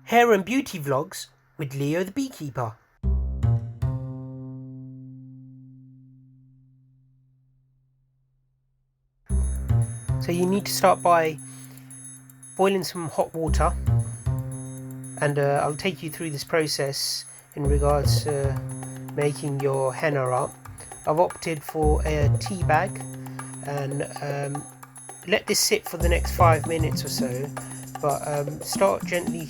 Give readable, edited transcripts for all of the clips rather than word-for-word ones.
Hair and beauty vlogs with Leo the Beekeeper. So you need to start by boiling some hot water, and I'll take you through this process in regards to making your henna up. I've opted for a tea bag and let this sit for the next 5 minutes or so, but start gently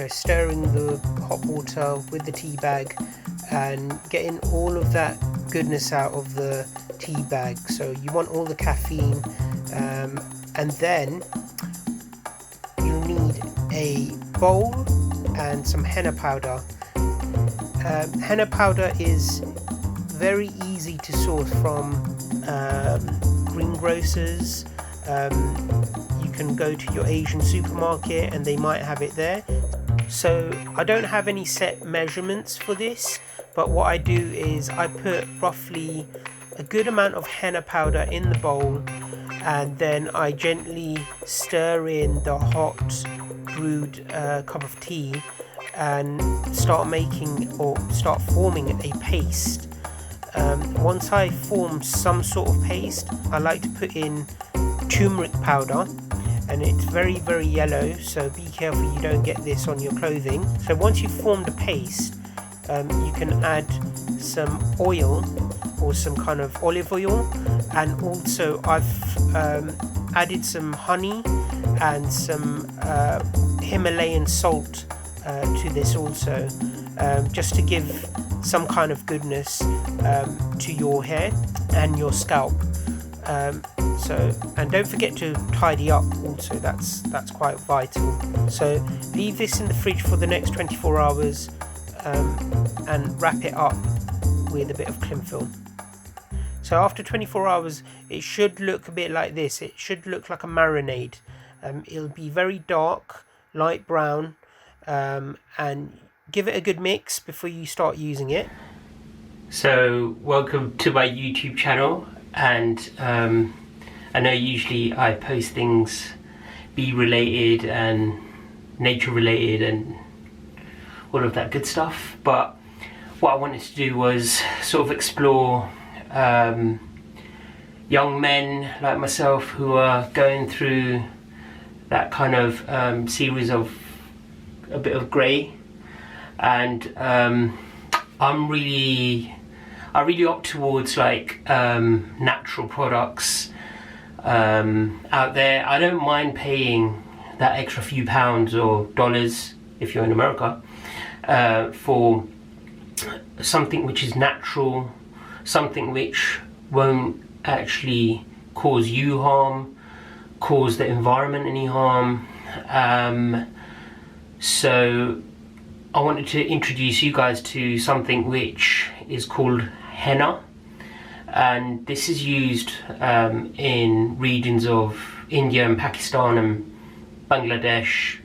stirring the hot water with the tea bag and getting all of that goodness out of the tea bag. So you want all the caffeine, and then you'll need a bowl and some henna powder. Henna powder is very easy to source from greengrocers. You can go to your Asian supermarket and they might have it there. So I don't have any set measurements for this, but what I do is I put roughly a good amount of henna powder in the bowl, and then I gently stir in the hot brewed cup of tea and start forming a paste. Once I form some sort of paste, I like to put in turmeric powder, and it's very yellow, so be careful you don't get this on your clothing. So once you've formed a paste, you can add some oil or some kind of olive oil, and also I've added some honey and some Himalayan salt to this also, just to give some kind of goodness to your hair and your scalp. And don't forget to tidy up also, that's quite vital. So leave this in the fridge for the next 24 hours and wrap it up with a bit of cling film. So after 24 hours it should look a bit like this. It should look like a marinade. It'll be very dark, light brown, and give it a good mix before you start using it. So welcome to my YouTube channel, and I know usually I post things bee related and nature related and all of that good stuff, but what I wanted to do was sort of explore young men like myself who are going through that kind of series of a bit of grey, and I really opt towards like natural products out there. I don't mind paying that extra few pounds or dollars if you're in America for something which is natural, something which won't actually cause you harm, cause the environment any harm. So I wanted to introduce you guys to something which is called henna, and this is used in regions of India and Pakistan and Bangladesh,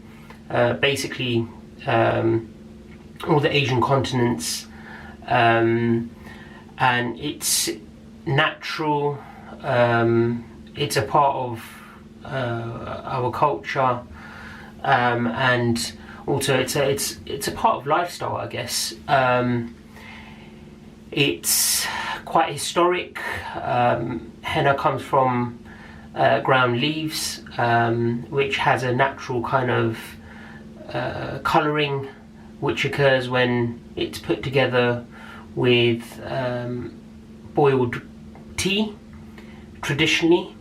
basically all the Asian continents, and it's natural. It's a part of our culture, and also it's a part of lifestyle, I guess. It's quite historic. Henna comes from ground leaves, which has a natural kind of colouring which occurs when it's put together with boiled tea traditionally.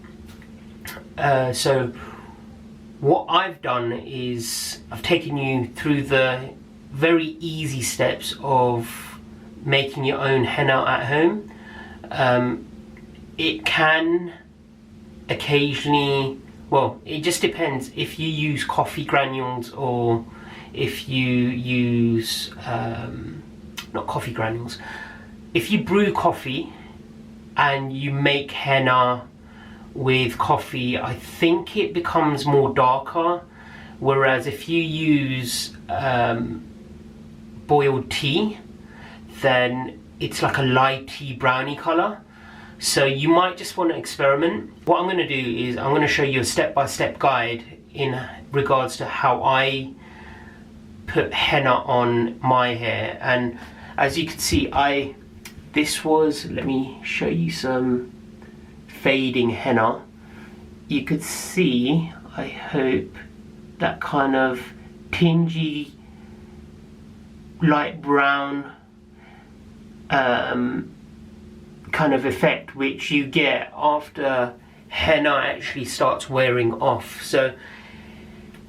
So what I've done is I've taken you through the very easy steps of making your own henna at home. It can occasionally, well, it just depends if you use coffee granules or if you use not coffee granules. If you brew coffee and you make henna with coffee, I think it becomes more darker, whereas if you use boiled tea, then it's like a lighty browny colour. So you might just want to experiment. What I'm going to do is I'm going to show you a step-by-step guide in regards to how I put put henna on my hair. And as you can see, this was, let me show you some fading henna. You could see, I hope, that kind of tingy light brown kind of effect which you get after henna actually starts wearing off. So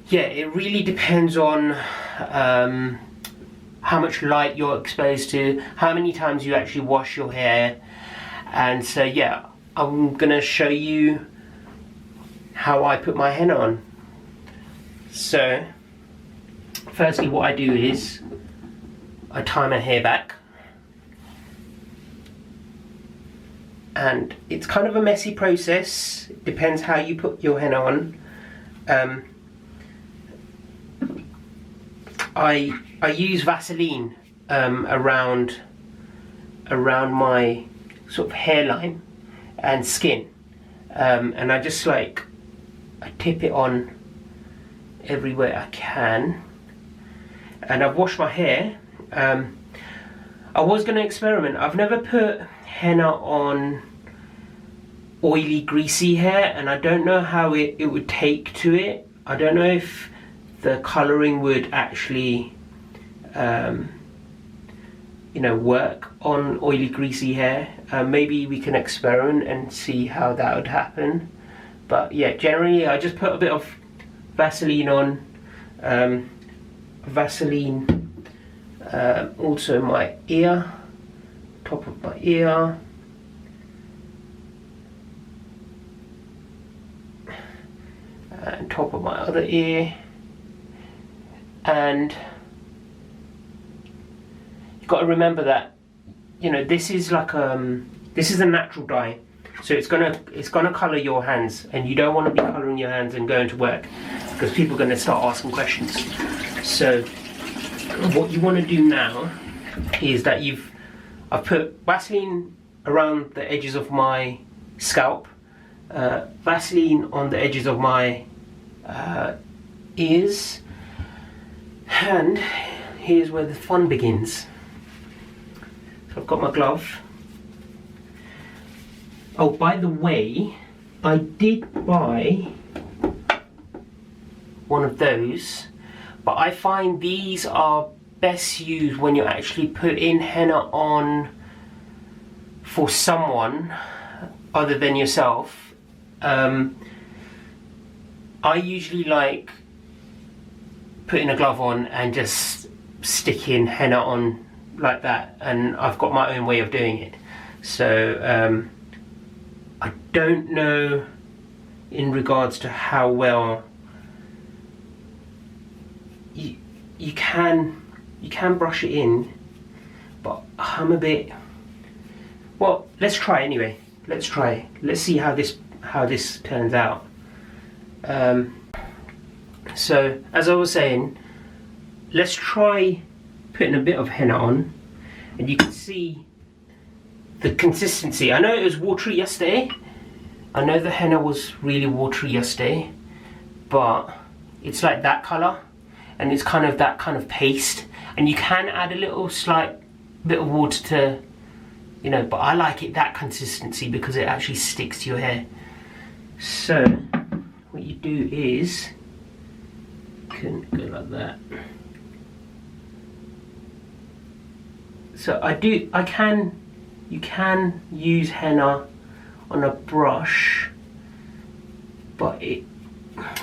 yeah, it really depends on how much light you're exposed to, how many times you actually wash your hair. And so yeah, I'm gonna show you how I put my henna on. So firstly, what I do is I tie my hair back, and it's kind of a messy process. It depends how you put your henna on. I use Vaseline around my sort of hairline and skin, and I just I tip it on everywhere I can. And I've washed my hair. I was going to experiment. I've never put henna on oily, greasy hair, and I don't know how it would take to it. I don't know if the colouring would actually work on oily, greasy hair. Maybe we can experiment and see how that would happen. But yeah, generally I just put a bit of Vaseline on. Vaseline also my ear, top of my ear, and top of my other ear. And you've got to remember that, you know, this is like this is a natural dye, so it's gonna colour your hands, and you don't want to be colouring your hands and going to work, because people are going to start asking questions. So what you want to do now is that I've put Vaseline around the edges of my scalp, Vaseline on the edges of my ears, and here's where the fun begins. So I've got my glove. Oh, by the way, I did buy one of those, but I find these are best used when you actually put in henna on for someone other than yourself. I usually like putting a glove on and just sticking henna on like that, and I've got my own way of doing it. So I don't know in regards to how well you can brush it in, but I'm a bit, well, let's try anyway. Let's try. Let's see how this turns out. So as I was saying, let's try putting a bit of henna on, and you can see the consistency. I know it was watery yesterday. I know the henna was really watery yesterday, but it's like that colour, and it's kind of that kind of paste, and you can add a little slight bit of water to, you know, but I like it that consistency because it actually sticks to your hair. So what you do is, you can go like that. So you can use henna on a brush, but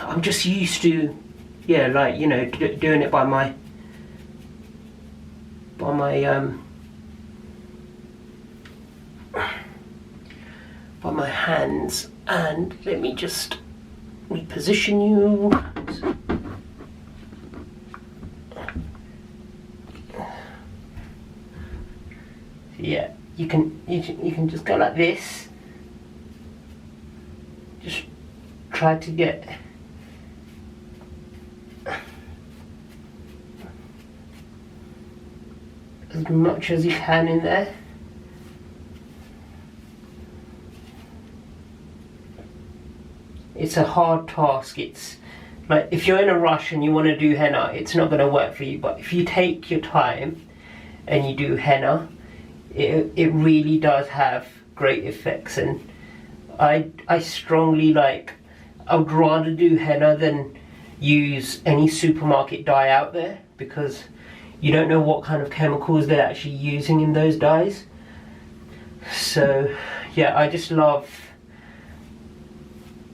I'm just used to, yeah, like, you know, doing it by my hands. And let me just reposition you. Yeah, you can just go like this. Just try to get as much as you can in there. It's a hard task. It's like if you're in a rush and you want to do henna, it's not going to work for you. But if you take your time and you do henna, it really does have great effects. And I strongly like, I would rather do henna than use any supermarket dye out there, because you don't know what kind of chemicals they're actually using in those dyes. So yeah, I just love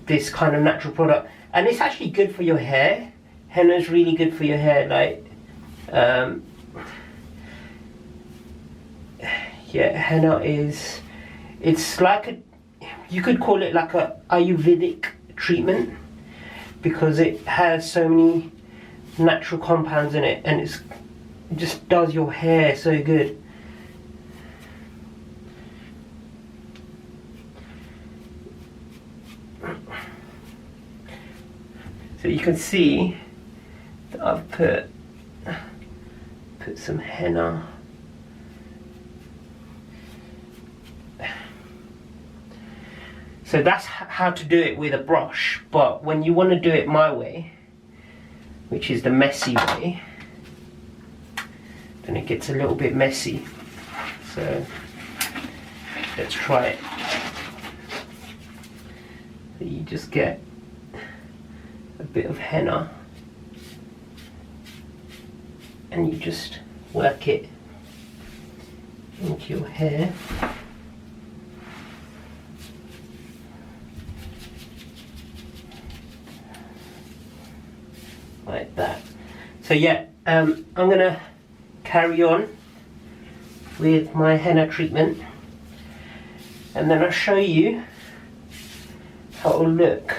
this kind of natural product, and it's actually good for your hair. Henna is really good for your hair. Like yeah, henna is, it's like a, you could call it like a Ayurvedic treatment, because it has so many natural compounds in it, and it just does your hair so good. So you can see that I've put some henna. So that's how to do it with a brush. But when you want to do it my way, which is the messy way, then it gets a little bit messy. So let's try it. So you just get a bit of henna and you just work it into your hair. Like that. So yeah, I'm gonna carry on with my henna treatment, and then I'll show you how it will look.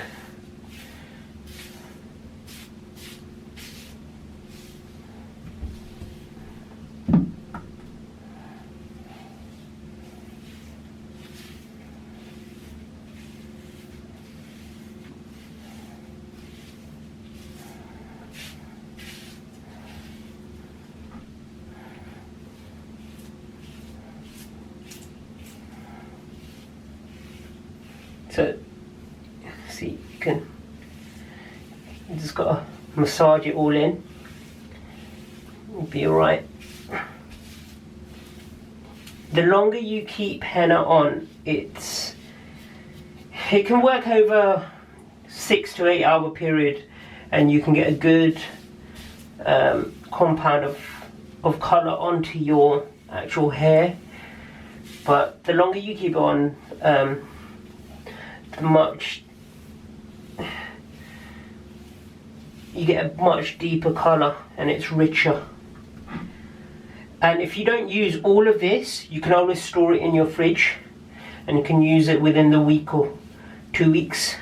So, see, you just got to massage it all in. It'll be alright. The longer you keep henna on, it can work over 6 to 8 hour period, and you can get a good compound of colour onto your actual hair. But the longer you keep it on, you get a much deeper colour, and it's richer. And if you don't use all of this, you can always store it in your fridge, and you can use it within the week or 2 weeks.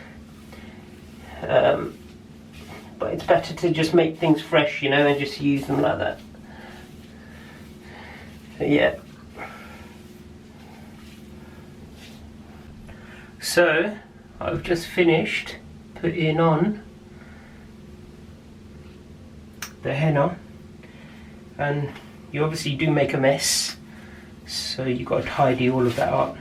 But it's better to just make things fresh, you know, and just use them like that. So yeah. So I've just finished putting on the henna, and you obviously do make a mess, so you've got to tidy all of that up.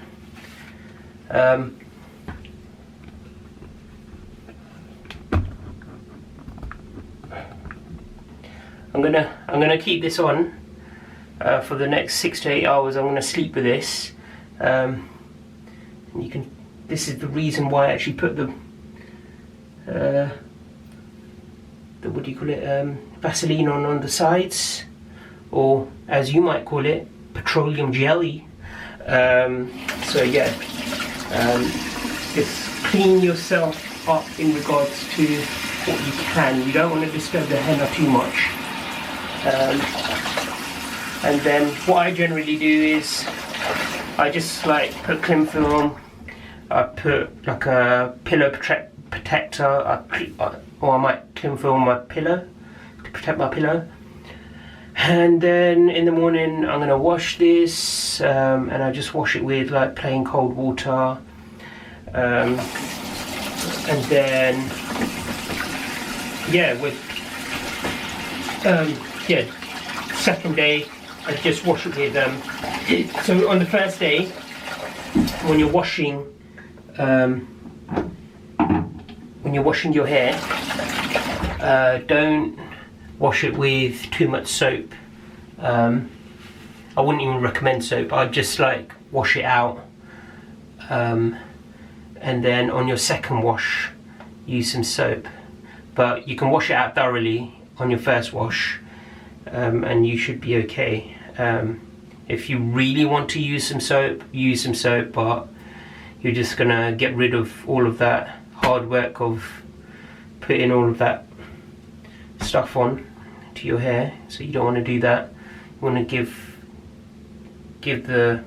I'm gonna keep this on for the next 6 to 8 hours. I'm gonna sleep with this. And you can. This is the reason why I actually put the what do you call it? Vaseline on the sides, or as you might call it, petroleum jelly. So yeah, just clean yourself up in regards to what you can. You don't want to disturb the henna too much. And then what I generally do is I just like put cling film. I put like a pillow protector, or I might cling film my pillow to protect my pillow. And then in the morning I'm gonna wash this, and I just wash it with like plain cold water. And then second day I just wash it with. So on the first day, when you're washing your hair, Don't wash it with too much soap. I wouldn't even recommend soap. I'd just like wash it out, and then on your second wash use some soap. But you can wash it out thoroughly on your first wash, and you should be okay. If you really want to use some soap, but you're just gonna get rid of all of that hard work of putting all of that stuff on to your hair, so you don't want to do that. You want to give the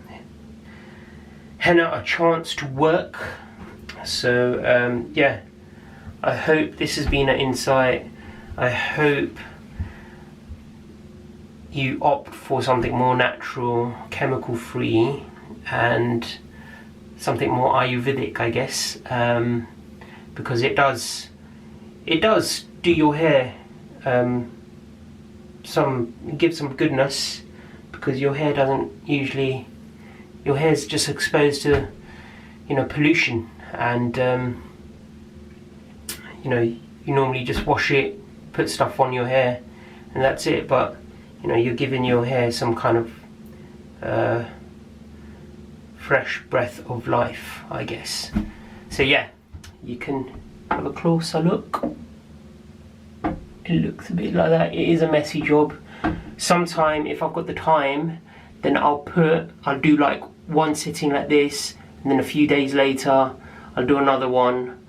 henna a chance to work. So yeah, I hope this has been an insight. I hope you opt for something more natural, chemical free, and something more Ayurvedic, I guess, because it does do your hair give some goodness, because your hair doesn't usually, your hair's just exposed to, you know, pollution, and you know, you normally just wash it, put stuff on your hair, and that's it. But you know, you're giving your hair some kind of fresh breath of life, I guess. So yeah, you can have a closer look. It looks a bit like that. It is a messy job. Sometime, if I've got the time, then I'll do like one sitting like this, and then a few days later I'll do another one,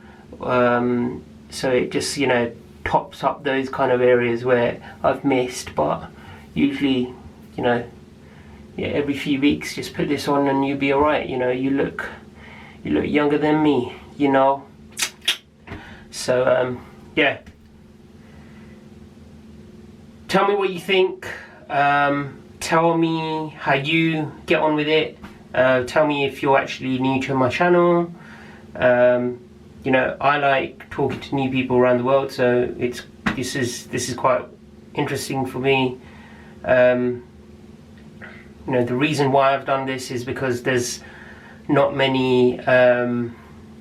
so it just, you know, tops up those kind of areas where I've missed. But usually, you know, yeah, every few weeks just put this on and you'll be alright. You know, you look younger than me, you know. So yeah, tell me what you think. Tell me how you get on with it. Tell me if you're actually new to my channel. You know, I like talking to new people around the world, so this is quite interesting for me. You know, the reason why I've done this is because there's not many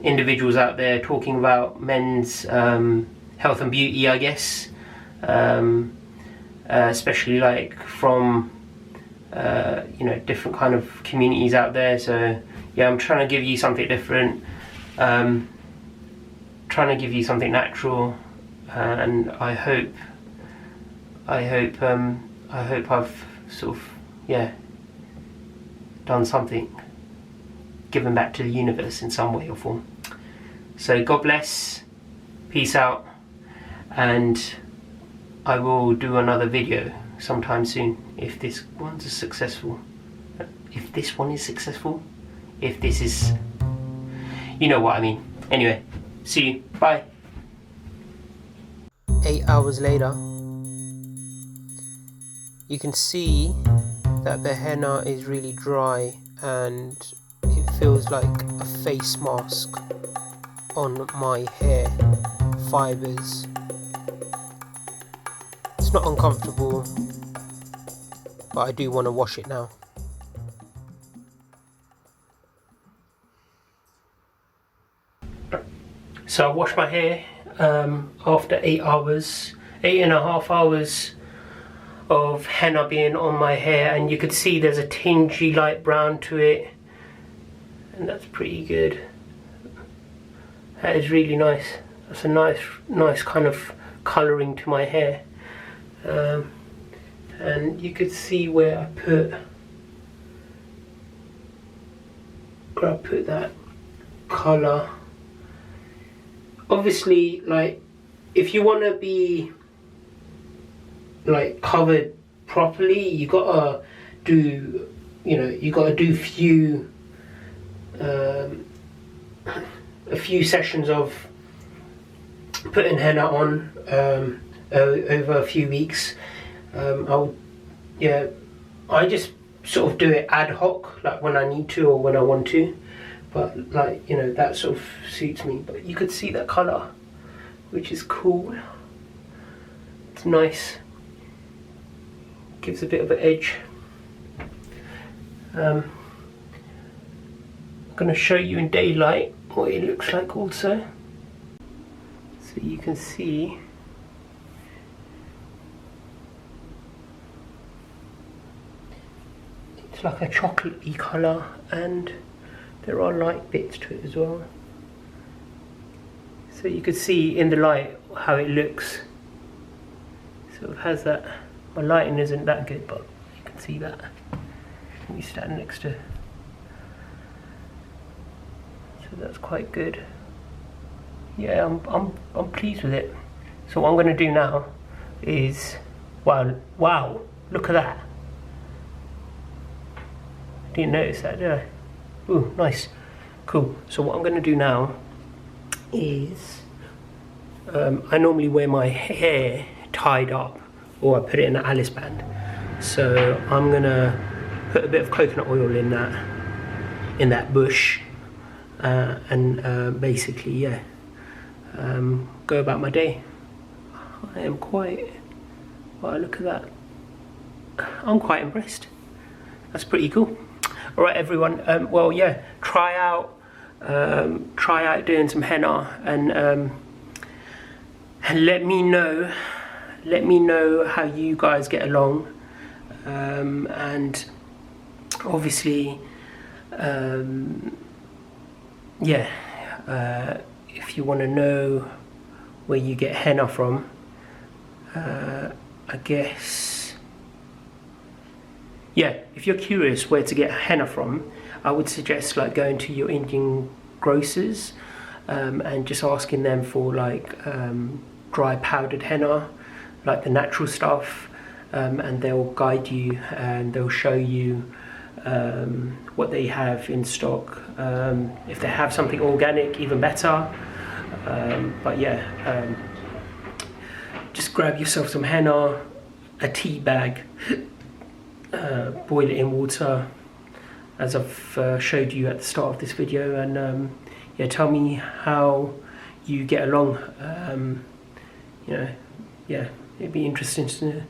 individuals out there talking about men's health and beauty, I guess, especially like from you know, different kind of communities out there. So yeah, I'm trying to give you something different, trying to give you something natural, and I hope I've sort of, yeah, done something, given back to the universe in some way or form. So God bless, peace out, and I will do another video sometime soon if this one's successful. If this one is successful, if this is, you know what I mean. Anyway, see you, bye. 8 hours later, you can see that the henna is really dry and it feels like a face mask on my hair fibers. It's not uncomfortable, but I do want to wash it now. So I washed my hair after 8 hours, 8.5 hours of henna being on my hair, and you could see there's a tingy light brown to it, and that's pretty good. That is really nice. That's a nice kind of colouring to my hair. And you could see where I put that colour. Obviously, like, if you want to be like covered properly, you gotta do, you know, you gotta do a few sessions of putting henna on over a few weeks. I just sort of do it ad hoc, like when I need to or when I want to, but like, you know, that sort of suits me. But you could see that colour, which is cool. It's nice, gives a bit of an edge. I'm going to show you in daylight what it looks like also, so you can see it's like a chocolatey colour, and there are light bits to it as well. So you could see in the light how it looks. So it has that. My lighting isn't that good, but you can see that. Let me stand next to. So that's quite good. Yeah, I'm pleased with it. So what I'm going to do now is, wow, look at that. Didn't notice that, did I? Ooh, nice, cool. So what I'm going to do now is, I normally wear my hair tied up, or I put it in an Alice band. So I'm going to put a bit of coconut oil in that bush, and basically, yeah, go about my day. I am quite, wow, look at that. I'm quite impressed. That's pretty cool. All right, everyone. Well, yeah, try out doing some henna, and let me know how you guys get along, and obviously, yeah, if you want to know where you get henna from, I guess, yeah, if you're curious where to get henna from, I would suggest like going to your Indian grocers, and just asking them for like dry powdered henna, like the natural stuff, and they'll guide you and they'll show you what they have in stock. If they have something organic, even better. But yeah, just grab yourself some henna, a tea bag, boil it in water, as I've showed you at the start of this video, and yeah, tell me how you get along. You know, yeah, it'd be interesting to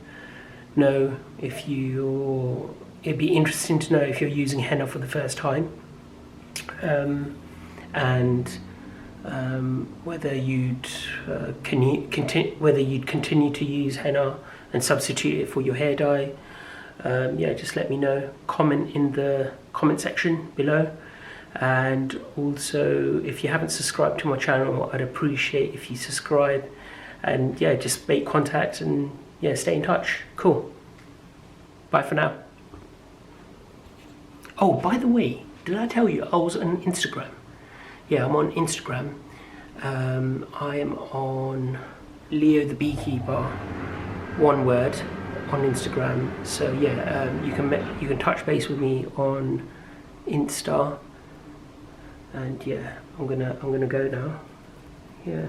know if you're using henna for the first time, and whether you'd continue to use henna and substitute it for your hair dye. Yeah, just let me know. Comment in the comment section below, and also if you haven't subscribed to my channel, I'd appreciate if you subscribe, and yeah, just make contact and yeah, stay in touch. Cool. Bye for now. Oh, by the way, did I tell you I was on Instagram? Yeah, I'm on Instagram. I am on Leothebeekeeper, one word, on Instagram. So yeah, you can touch base with me on Insta. And yeah, I'm gonna go now. Yeah.